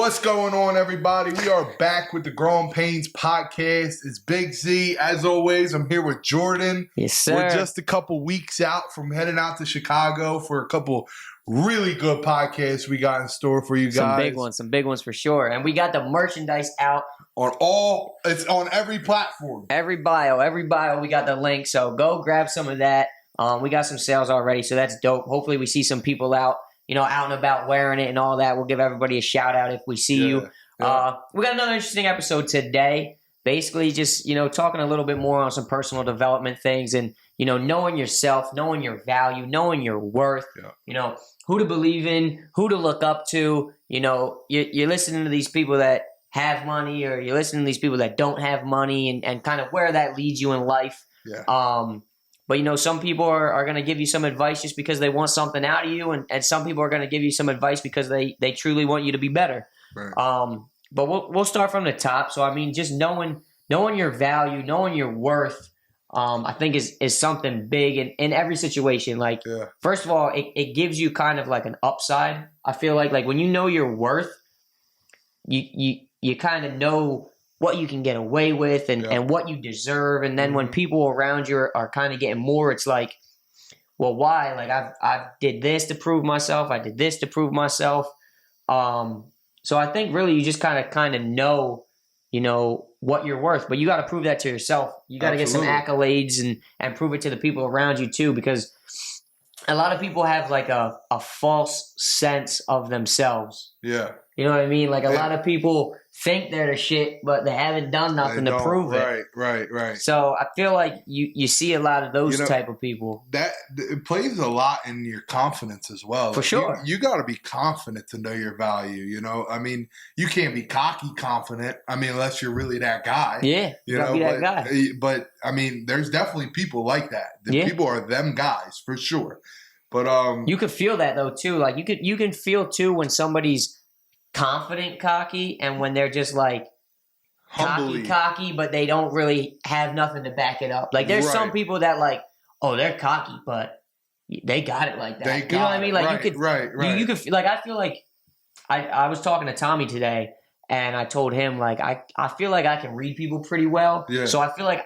What's going on, everybody? We are back with the Growing Pains podcast. It's Big Z. As always, I'm here with Jordan. Yes, sir. We're just a couple weeks out from heading out to Chicago for a couple really good podcasts we got in store for you guys. Some big ones for sure. And we got the merchandise out. It's on every platform. Every bio, we got the link. So go grab some of that. We got some sales already, so that's dope. Hopefully we see some people out and about wearing it and all that. We'll give everybody a shout out if we see you. Yeah. We got another interesting episode today. Basically just, talking a little bit more on some personal development things and, knowing yourself, knowing your value, knowing your worth, who to believe in, who to look up to. You're listening to these people that have money, or you're listening to these people that don't have money, and kind of where that leads you in life. Yeah. But, some people are going to give you some advice just because they want something out of you. And some people are going to give you some advice because they truly want you to be better. Right. But we'll start from the top. So, just knowing your value, knowing your worth, I think is something big in every situation. First of all, it gives you kind of like an upside. I feel like when you know your worth, you kind of know what you can get away with and what you deserve. And then when people around you are kind of getting more, it's like, well, why? I did this to prove myself. I did this to prove myself. So I think really you just kind of know, what you're worth, but you got to prove that to yourself. You got to get some accolades and prove it to the people around you too, because a lot of people have a false sense of themselves. Yeah. You know what I mean? A lot of people think they're the shit, but they haven't done nothing to prove it. Right. So I feel like you see a lot of those type of people. That it plays a lot in your confidence as well. For sure. You got to be confident to know your value, you can't be cocky confident, unless you're really that guy. Yeah, you gotta be that guy. But, there's definitely people like that. People are them guys, for sure. But you could feel that, though, too. You can feel, too, when somebody's confident cocky and when they're just cocky, but they don't really have nothing to back it up. There's some people that they're cocky, but they got it like that. You know what I mean? You could, you could, I feel like I was talking to Tommy today, and I told him I feel like I can read people pretty well. Yeah. So I feel like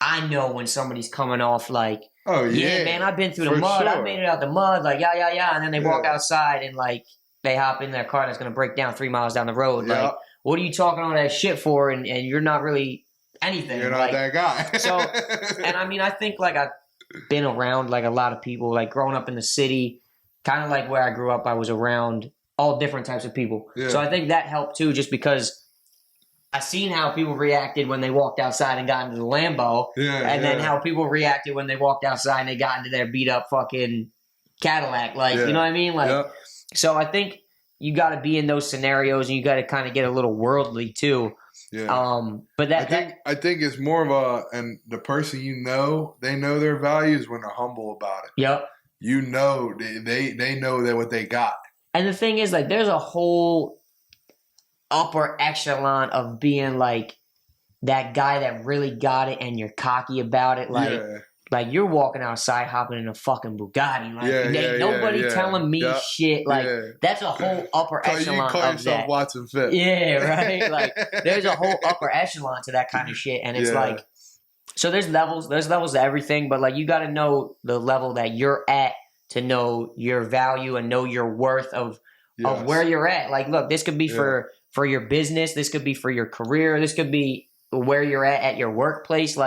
I know when somebody's coming off oh yeah, man, I've been through the mud. Sure. I made it out the mud. Yeah. And then they walk outside and they hop in their car that's going to break down 3 miles down the road. Yeah. What are you talking all that shit for? And you're not really anything. You're not that guy. So, and I think I've been around a lot of people, growing up in the city, kind of where I grew up, I was around all different types of people. Yeah. So I think that helped too, just because I seen how people reacted when they walked outside and got into the Lambo. Then how people reacted when they walked outside and they got into their beat up fucking Cadillac. You know what I mean? So I think you got to be in those scenarios, and you got to kind of get a little worldly too. Yeah. But I think it's more of and the person they know their values when they're humble about it. Yep. They know that what they got. And the thing is, there's a whole upper echelon of being that guy that really got it, and you're cocky about it. You're walking outside hopping in a fucking Bugatti. Nobody telling me shit. That's a whole upper echelon you call of yourself that. Watson Phipps. Yeah, right. There's a whole upper echelon to that kind of shit. And it's so there's levels to everything, but you got to know the level that you're at to know your value and know your worth of where you're at. Look, this could be for your business. This could be for your career. This could be where you're at your workplace.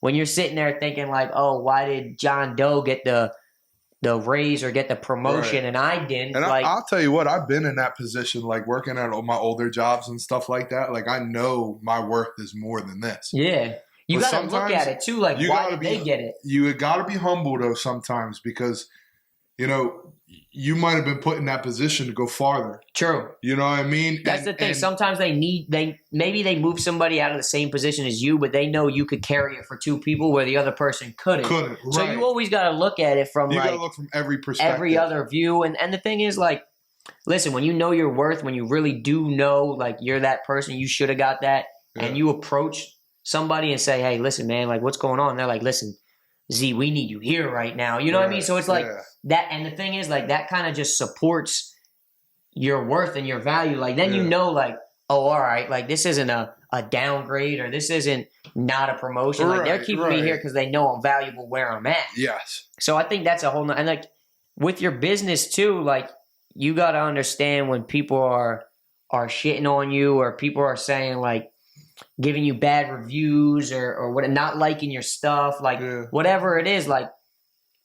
When you're sitting there thinking oh, why did John Doe get the raise or get the promotion and I didn't? And I'll tell you what, I've been in that position, working at all my older jobs and stuff like that. I know my worth is more than this. Yeah. You got to look at it too. Why did they get it? You got to be humble though sometimes, because you might have been put in that position to go farther. True. You know what I mean? That's the thing. Sometimes maybe they move somebody out of the same position as you, but they know you could carry it for two people where the other person couldn't. Right. So you always got to look at it from you got to look from every perspective, every other view. And the thing is listen, when you know your worth, when you really do know you're that person, you should have got that, and you approach somebody and say, hey, listen, man, what's going on? And they're like, listen, Z, we need you here right now. You know what I mean? So it's that. And the thing is, that kind of just supports your worth and your value, like then you know, like, oh, all right, like this isn't a downgrade or this isn't not a promotion. Like they're keeping me here because they know I'm valuable where I'm at. Yes. So I think that's a whole and like with your business too, like you got to understand when people are shitting on you or people are saying like giving you bad reviews or what, not liking your stuff, like whatever it is, like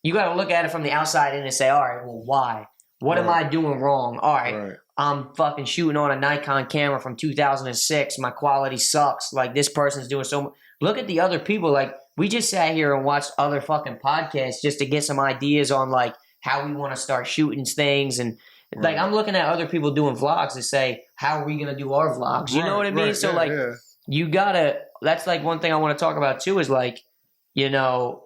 you got to look at it from the outside in and say, all right, well, why? What am I doing wrong? All right, I'm fucking shooting on a Nikon camera from 2006. My quality sucks. Like this person's doing so much. Look at the other people. Like we just sat here and watched other fucking podcasts just to get some ideas on like how we want to start shooting things. And like I'm looking at other people doing vlogs to say, how are we going to do our vlogs? You know what I mean? So like you gotta, that's like one thing I want to talk about too is like, you know,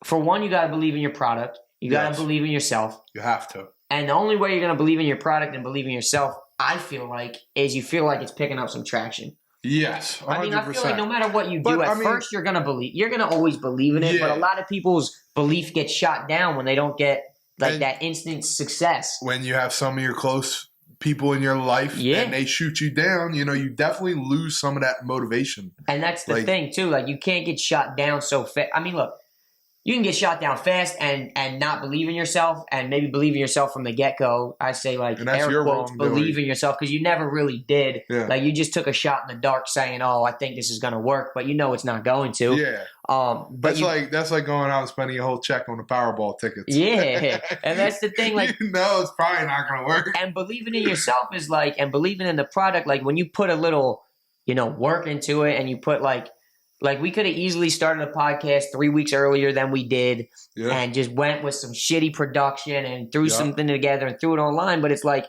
for one, you got to believe in your product. You got to believe in yourself. You have to. And the only way you're going to believe in your product and believe in yourself, I feel like, is you feel like it's picking up some traction. Yes, 100%. I mean, I feel like no matter what you do, first you're going to believe. You're going to always believe in it, but a lot of people's belief gets shot down when they don't get like that instant success. When you have some of your close people in your life and they shoot you down, you know, you definitely lose some of that motivation. And that's the thing, too. Like, you can't get shot down so fast. I mean, look. You can get shot down fast and not believe in yourself and maybe believe in yourself from the get-go. I say like air quotes, believe in yourself because you never really did. Yeah. Like you just took a shot in the dark saying, oh, I think this is going to work, but you know it's not going to. Yeah. But that's like going out and spending a whole check on the Powerball tickets. Yeah. And that's the thing. Like, you know it's probably not going to work. And believing in yourself is like, and believing in the product, like when you put a little, you know, work into it and you put like we could have easily started a podcast 3 weeks earlier than we did and just went with some shitty production and threw something together and threw it online. But it's like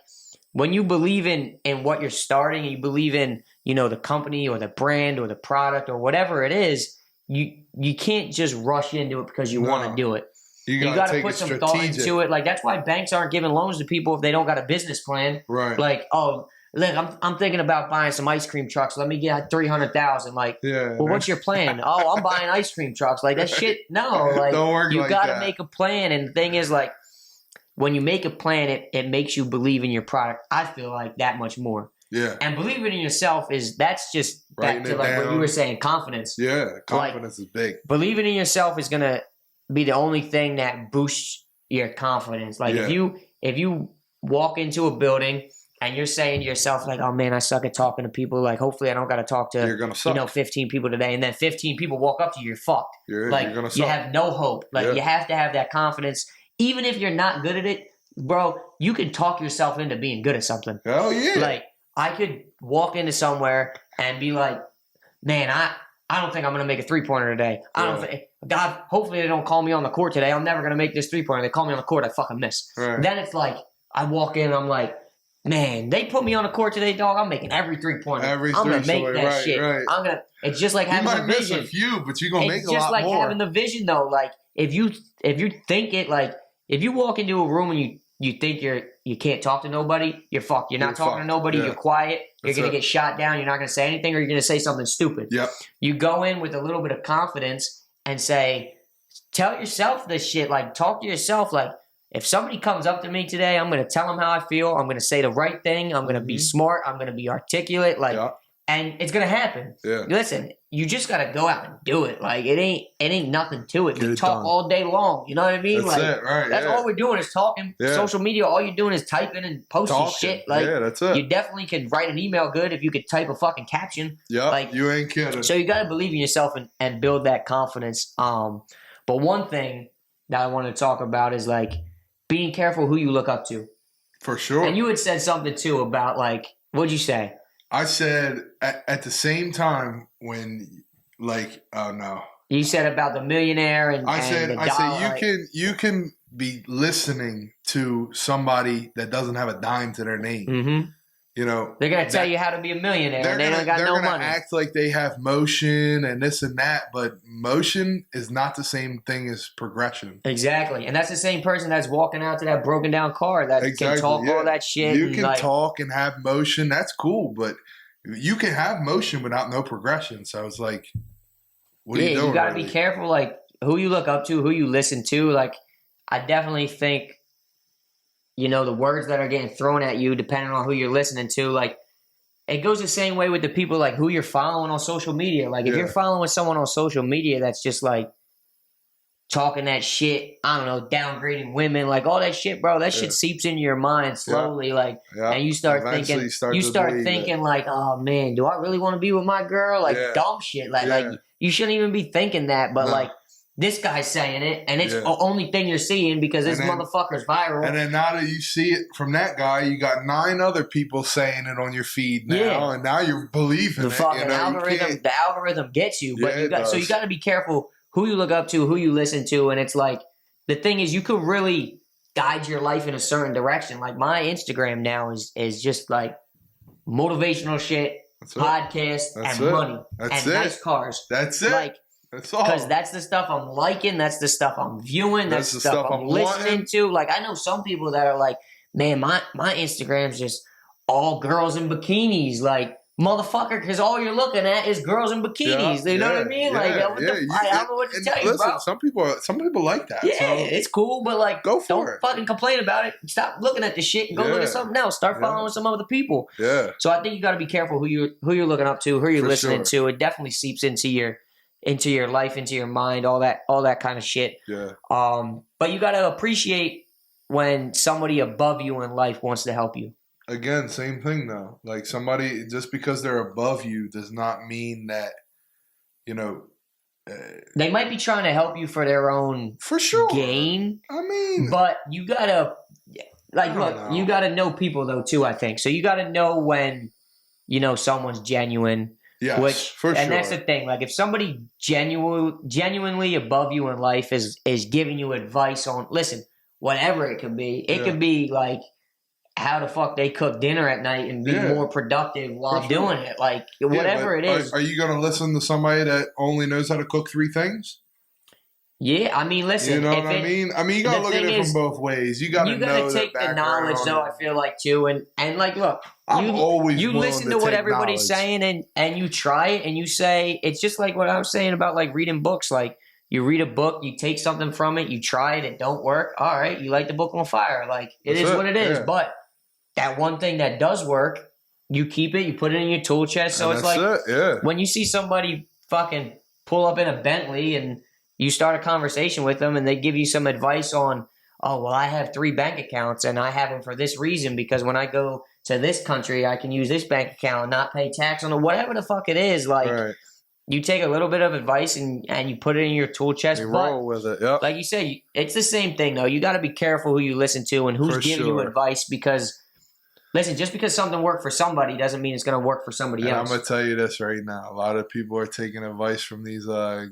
when you believe in what you're starting and you believe in, you know, the company or the brand or the product or whatever it is, you can't just rush into it because you want to do it. You got to put some thought into it. Like that's why banks aren't giving loans to people if they don't got a business plan. Right. Like, oh, look, I'm thinking about buying some ice cream trucks. Let me get $300,000. Like, well, what's your plan? Oh, I'm buying ice cream trucks. Like that shit. No, like don't work you got to make a plan. And the thing is, like, when you make a plan, it makes you believe in your product. I feel like that much more. Yeah. And believing in yourself that's just back to like what you were saying, confidence. Yeah, confidence is big. Believing in yourself is gonna be the only thing that boosts your confidence. Like if you walk into a building and you're saying to yourself, like, oh, man, I suck at talking to people. Like, hopefully I don't got to talk to, 15 people today. And then 15 people walk up to you, you're fucked. You're going to suck. You have no hope. Like, you have to have that confidence. Even if you're not good at it, bro, you can talk yourself into being good at something. Oh, yeah. Like, I could walk into somewhere and be like, man, I don't think I'm going to make a three-pointer today. I don't think, God, hopefully they don't call me on the court today. I'm never going to make this three-pointer. They call me on the court, I fucking miss. Right. Then it's like, I walk in, I'm like, man, they put me on the court today, dog. I'm making every three-pointer. I'm gonna make that shit. Right. It's just like having a vision. You might miss a few, but you're gonna make a lot more. It's just like having the vision, though. Like if you think it, like if you walk into a room and you think you can't talk to nobody, you're fucked. You're not talking to nobody. Yeah. You're quiet. You're gonna get shot down. You're not gonna say anything, or you're gonna say something stupid. Yep. You go in with a little bit of confidence and say, tell yourself this shit. Like talk to yourself, like. If somebody comes up to me today, I'm going to tell them how I feel. I'm going to say the right thing. I'm going to be smart. I'm going to be articulate. Like, and it's going to happen. Yeah. Listen, you just got to go out and do it. Like, it ain't nothing to it. We talk all day long. You know what I mean? That's it, right? That's all we're doing is talking. Yeah. Social media, all you're doing is typing and posting shit. Like, that's it. You definitely could write an email good if you could type a fucking caption. Yeah, like, you ain't kidding. So you got to believe in yourself and build that confidence. But one thing that I want to talk about is like, being careful who you look up to. For sure. And you had said something, too, about, like, what'd you say? I said, at the same time, when, like, oh, no. You said about the millionaire and I said, the dollar. You can be listening to somebody that doesn't have a dime to their name. Mm-hmm. You know, they're going to tell you how to be a millionaire and they don't got no money. They're going to act like they have motion and this and that, but motion is not the same thing as progression. Exactly. And that's the same person that's walking out to that broken down car that can talk all that shit. You can talk and have motion. That's cool, but you can have motion without no progression. So it's like, what are you doing? You got to be careful, like, who you look up to, who you listen to. Like, I definitely think the words that are getting thrown at you, depending on who you're listening to, like, it goes the same way with the people, like, who you're following on social media. Like, if you're following someone on social media that's just, like, talking that shit, I don't know, downgrading women, like, all that shit, bro, that shit seeps into your mind slowly, and you start thinking, like, oh, man, do I really want to be with my girl? Like, dumb shit. Like, you shouldn't even be thinking that, but, like, this guy's saying it, and it's the only thing you're seeing because this motherfucker's viral. And then now that you see it from that guy, you got 9 other people saying it on your feed now, and now you're believing the fucking algorithm. The algorithm gets you, but you got to be careful who you look up to, who you listen to, and it's like the thing is you could really guide your life in a certain direction. Like my Instagram now is just like motivational shit, podcasts, and money, and nice cars. That's it. Like. That's all. Because that's the stuff I'm liking. That's the stuff I'm viewing. That's the stuff I'm listening to. Like, I know some people that are like, man, my Instagram's just all girls in bikinis. Like, motherfucker, because all you're looking at is girls in bikinis. You know what I mean? Like, I don't know what to tell you, bro. Some people like that. Yeah, so it's cool, but like, don't fucking complain about it. Stop looking at the shit and go look at something else. Start following some other people. Yeah. So I think you got to be careful who you're looking up to, who you're listening to. It definitely seeps into your life, into your mind, all that kind of shit. Yeah. But you got to appreciate when somebody above you in life wants to help you. Again, same thing though. Like somebody, just because they're above you does not mean that, they might be trying to help you for their own gain. I mean, but you gotta you gotta know people though too. I think so. You gotta know when someone's genuine. Yes, and that's the thing. Like, if somebody genuinely above you in life is giving you advice on, listen, whatever it could be. It could be like how the fuck they cook dinner at night and be more productive while doing it. Like, whatever it is. Are you going to listen to somebody that only knows how to cook 3 things? Yeah, I mean, listen. You know what I mean? I mean, you got to look at it from both ways. You got to take the knowledge, though, I feel like, too. And like, look, you listen to what everybody's saying and you try it and you say, it's just like what I was saying about, like, reading books. Like, you read a book, you take something from it, you try it, it don't work. All right, you light the book on fire. Like, it is what it is. Yeah. But that one thing that does work, you keep it, you put it in your tool chest. So it's like when you see somebody fucking pull up in a Bentley and you start a conversation with them and they give you some advice on, oh, well, I have 3 bank accounts and I have them for this reason because when I go to this country, I can use this bank account and not pay tax on it, whatever the fuck it is. Like, you take a little bit of advice and you put it in your tool chest. You roll with it, yep. Like you said, it's the same thing, though. You got to be careful who you listen to and who's giving you advice because, listen, just because something worked for somebody doesn't mean it's going to work for somebody else. I'm going to tell you this right now. A lot of people are taking advice from these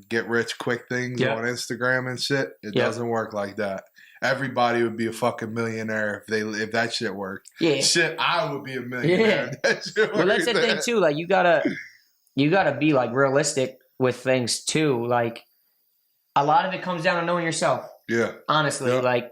get-rich-quick things on Instagram and shit. It doesn't work like that. Everybody would be a fucking millionaire if that shit worked. Yeah. Shit, I would be a millionaire. Well, that's the thing, too. Like, you gotta be, like, realistic with things, too. Like, a lot of it comes down to knowing yourself. Yeah. Honestly. Yeah. Like,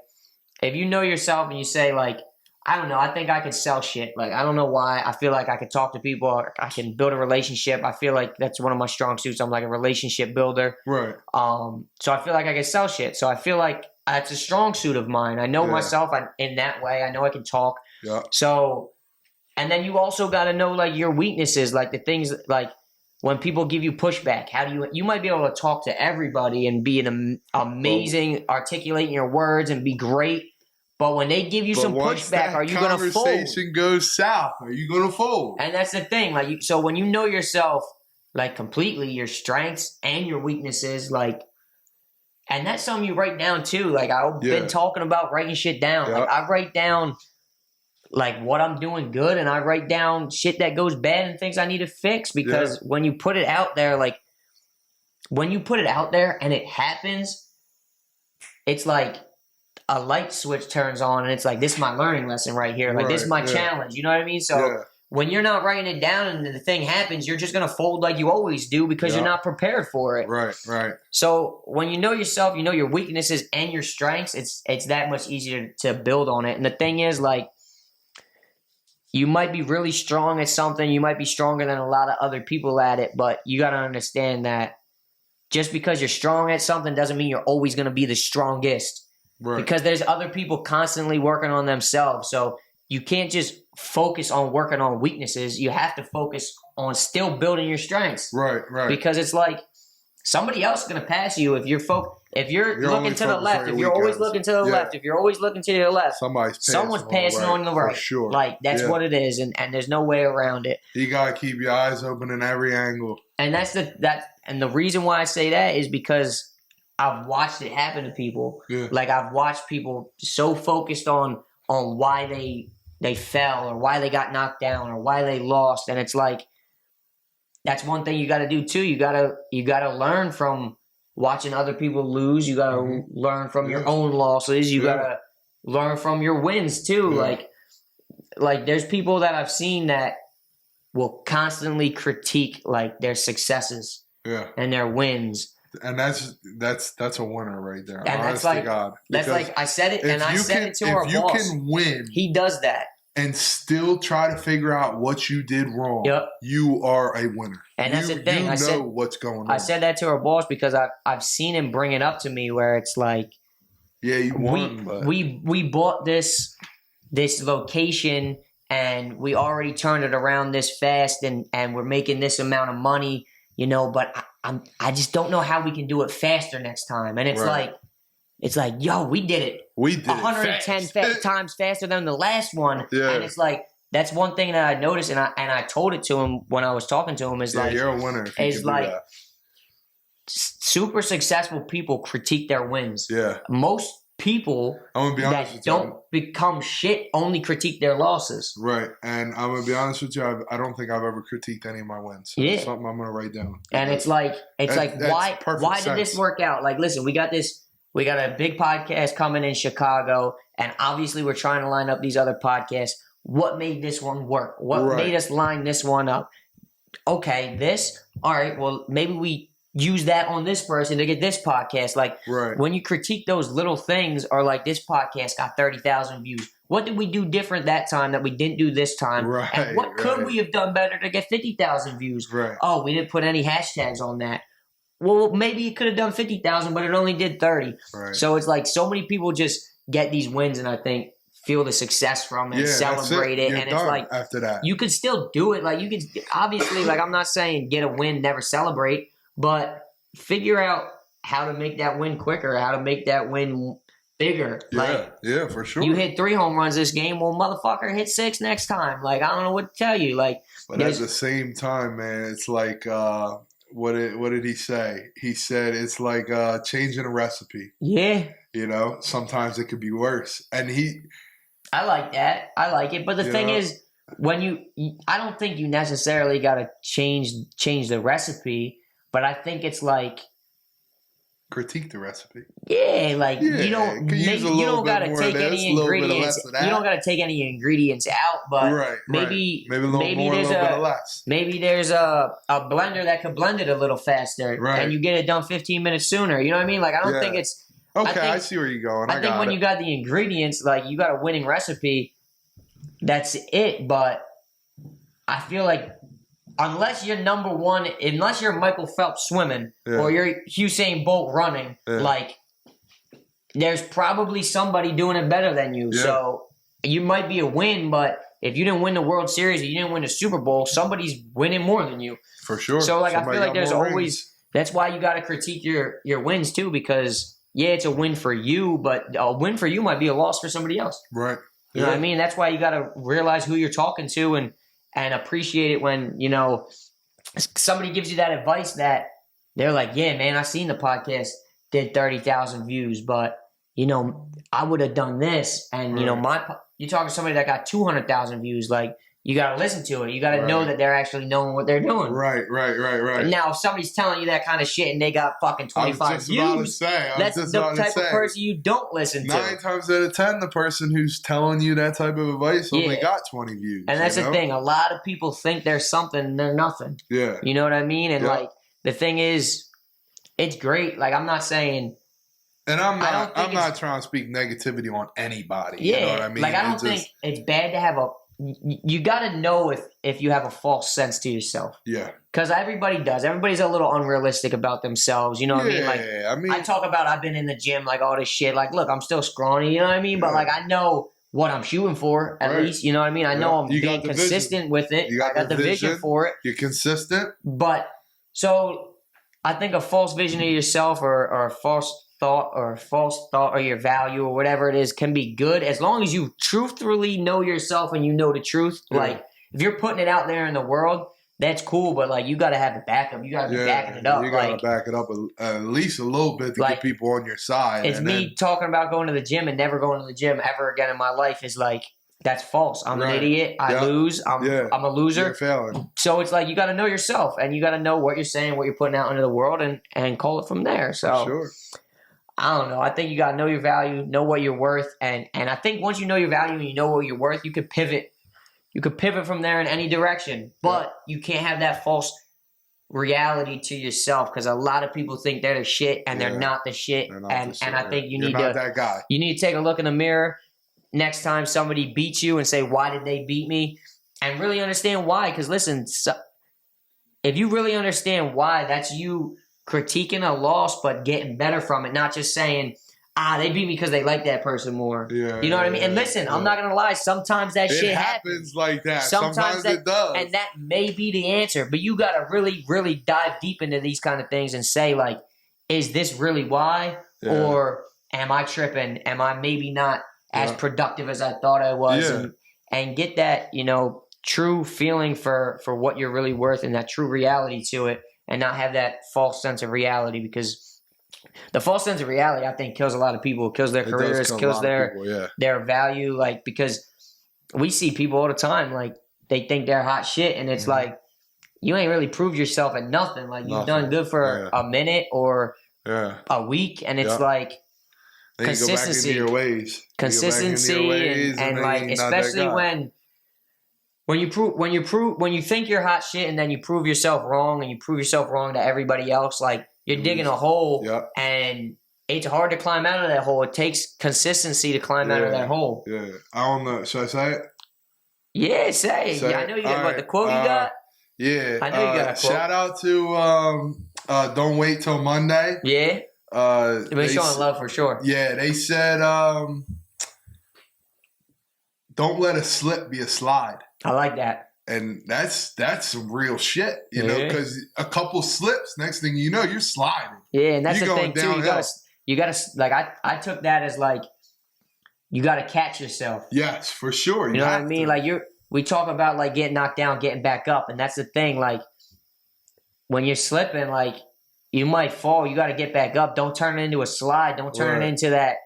if you know yourself and you say, like, I don't know, I think I could sell shit. Like, I don't know why. I feel like I could talk to people. Or I can build a relationship. I feel like that's one of my strong suits. I'm like a relationship builder. Right. So I feel like I can sell shit. So I feel like that's a strong suit of mine. I know myself in that way. I know I can talk. Yeah. So, and then you also got to know, like, your weaknesses, like the things, like, when people give you pushback, how do you might be able to talk to everybody and be an amazing, articulating your words and be great. But when they give you some pushback, are you going to fold? Conversation goes south. Are you going to fold? And that's the thing. Like, so when you know yourself, like, completely, your strengths and your weaknesses, like, and that's something you write down too. Like, I've been talking about writing shit down. Like, I write down, like, what I'm doing good, and I write down shit that goes bad and things I need to fix. Because when you put it out there, like, when you put it out there and it happens, it's like a light switch turns on, and it's like, this is my learning lesson right here. Like, this is my challenge. You know what I mean? So when you're not writing it down and the thing happens, you're just going to fold like you always do because you're not prepared for it. Right. So when you know yourself, you know your weaknesses and your strengths, it's that much easier to build on it. And the thing is, like, you might be really strong at something. You might be stronger than a lot of other people at it, but you got to understand that just because you're strong at something doesn't mean you're always going to be the strongest. Right. Because there's other people constantly working on themselves. So you can't just focus on working on weaknesses. You have to focus on still building your strengths. Right. Because it's like somebody else is going to pass you if you're looking to the left. If you're always looking to the left. If you're always looking to the left. Someone's passing on the right. For sure. Like, that's what it is, and there's no way around it. You got to keep your eyes open in every angle. And and the reason why I say that is because I've watched it happen to people. Yeah. Like, I've watched people so focused on why they fell or why they got knocked down or why they lost, and it's like, that's one thing you got to do too. You got to learn from watching other people lose. You got to learn from your own losses. You got to learn from your wins too. Yeah. Like there's people that I've seen that will constantly critique like their successes and their wins. And that's a winner right there. And that's like, God. That's like, I said it, and I said it to our boss. If you can win, he does that, and still try to figure out what you did wrong, you are a winner. And that's the thing. I know what's going on. I said that to our boss because I've seen him bring it up to me where it's like, yeah, you won. We bought this location and we already turned it around this fast and we're making this amount of money, you know, but I just don't know how we can do it faster next time. And it's like, yo, we did it. We did 110 times faster than the last one. Yeah. And it's like, that's one thing that I noticed, and I told it to him when I was talking to him. Is like, you're a winner. It's like super successful people critique their wins. Yeah, most people that don't become shit only critique their losses. Right, and I'm gonna be honest with you. I don't think I've ever critiqued any of my wins. So it's something I'm gonna write down. And it's like why did this work out? Like, listen, we got a big podcast coming in Chicago, and obviously we're trying to line up these other podcasts. What made this one work? What made us line this one up? Okay, this. All right, well, maybe we use that on this person to get this podcast. Like, when you critique those little things, or like, this podcast got 30,000 views. What did we do different that time that we didn't do this time? Right, and what could we have done better to get 50,000 views? Right. Oh, we didn't put any hashtags on that. Well, maybe you could have done 50,000, but it only did 30. Right. So it's like so many people just get these wins and I think feel the success from it, celebrate it, and it's like after that you could still do it. Like, you could obviously, like, I'm not saying get a win, never celebrate, but figure out how to make that win quicker, how to make that win bigger. Yeah, for sure. You hit 3 home runs this game, well, motherfucker, hit 6 next time. Like, I don't know what to tell you. Like, but at the same time, man, it's like what did he say? He said it's like changing a recipe. Yeah. You know, sometimes it could be worse. And I like that. I like it. But the thing is, when I don't think you necessarily got to change the recipe, but I think it's like, critique the recipe. Yeah, like you don't got to take any ingredients. You don't got to take any ingredients out, but maybe a little more, a little bit less. Maybe there's a blender that could blend it a little faster, and you get it done 15 minutes sooner. You know what I mean? Like, I don't think it's okay. I see where you're going. I think when you got the ingredients, like, you got a winning recipe, that's it. But I feel like, unless you're number one, unless you're Michael Phelps swimming or you're Usain Bolt running, like, there's probably somebody doing it better than you. So you might be a win, but if you didn't win the World Series or you didn't win the Super Bowl, somebody's winning more than you. For sure. So, like, somebody, I feel like there's always – that's why you got to critique your wins too, because, it's a win for you, but a win for you might be a loss for somebody else. Right. You know what I mean? That's why you got to realize who you're talking to and appreciate it when, you know, somebody gives you that advice that they're like, yeah, man, I seen the podcast did 30,000 views, but, you know, I would have done this. And, you know, you're talking to somebody that got 200,000 views. Like, you got to listen to it. You got to know that they're actually knowing what they're doing. Right. And now, if somebody's telling you that kind of shit and they got fucking 25 views, that's the type of person you don't listen to. 9 times out of 10, the person who's telling you that type of advice only got 20 views. And that's the thing. A lot of people think they're something and they're nothing. Yeah. You know what I mean? And, like, the thing is, it's great. Like, I'm not saying... And I'm not trying to speak negativity on anybody. Yeah. You know what I mean? Like, I don't think it's bad to have you got to know if you have a false sense to yourself. Yeah. Because everybody does. Everybody's a little unrealistic about themselves. You know what I mean? Like, I talk about I've been in the gym, like all this shit. Like, look, I'm still scrawny. You know what I mean? But like, I know what I'm shooting for at least. You know what I mean? I know I'm being consistent with it. I got the vision for it. You're consistent. But so I think a false vision of yourself or a false thought or your value or whatever it is can be good as long as you truthfully know yourself and you know the truth. Like if you're putting it out there in the world, that's cool, but like you got to have the backup. You got to be backing it up. You got to back it up at least a little bit to get people on your side. It's me talking about going to the gym and never going to the gym ever again in my life is like, that's false. I'm an idiot. I lose. I'm a loser. You're failing. So it's like you got to know yourself and you got to know what you're saying, what you're putting out into the world and call it from there. So sure. I don't know. I think you got to know your value, know what you're worth. And I think once you know your value and you know what you're worth, you could pivot. You could pivot from there in any direction. But you can't have that false reality to yourself because a lot of people think they're the shit and they're not the shit. And I think you need that guy. You need to take a look in the mirror next time somebody beats you and say, why did they beat me? And really understand why. Because listen, if you really understand why, that's you critiquing a loss but getting better from it, not just saying, they beat me because they like that person more. Yeah, you know what I mean? And listen, I'm not going to lie. Sometimes that shit happens like that. Sometimes it does. And that may be the answer. But you got to really, really dive deep into these kind of things and say, like, is this really why? Yeah. Or am I tripping? Am I maybe not as productive as I thought I was? Yeah. And get that, true feeling for what you're really worth and that true reality to it and not have that false sense of reality because the false sense of reality, I think, kills a lot of people. It kills their careers, kills their value. Like, because we see people all the time, like, they think they're hot shit, and it's like, you ain't really proved yourself at nothing. Like, you've done good for a minute or a week, and it's like, then consistency. You go back into your ways. Consistency, and like, especially when you think you're hot shit, and then you prove yourself wrong, and you prove yourself wrong to everybody else, like, you're digging a hole, and it's hard to climb out of that hole. It takes consistency to climb out of that hole. Yeah. I don't know. Should I say it? Yeah, say it. I know you got the quote you got. Yeah. I know you got a quote. Shout out to Don't Wait Till Monday. Yeah. They've been showing love for sure. Yeah, they said don't let a slip be a slide. I like that. And that's some real shit, you know, because a couple slips, next thing you know, you're sliding. Yeah, and that's the thing too. You gotta like I took that as like you gotta catch yourself. Yes, for sure. You know what I mean? Like we talk about like getting knocked down, getting back up, and that's the thing. Like when you're slipping, like you might fall. You got to get back up. Don't turn it into a slide. Don't turn it into that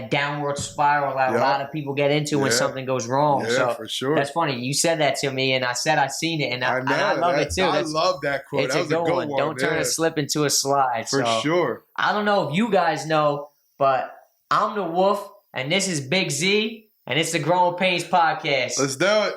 downward spiral that a lot of people get into when something goes wrong. Yeah, so for sure. That's funny. You said that to me, and I said I seen it, and I love it too. I love that quote. It's that was a good one. Don't turn a slip into a slide. For sure. I don't know if you guys know, but I'm the Wolf, and this is Big Z, and it's the Growing Pains Podcast. Let's do it.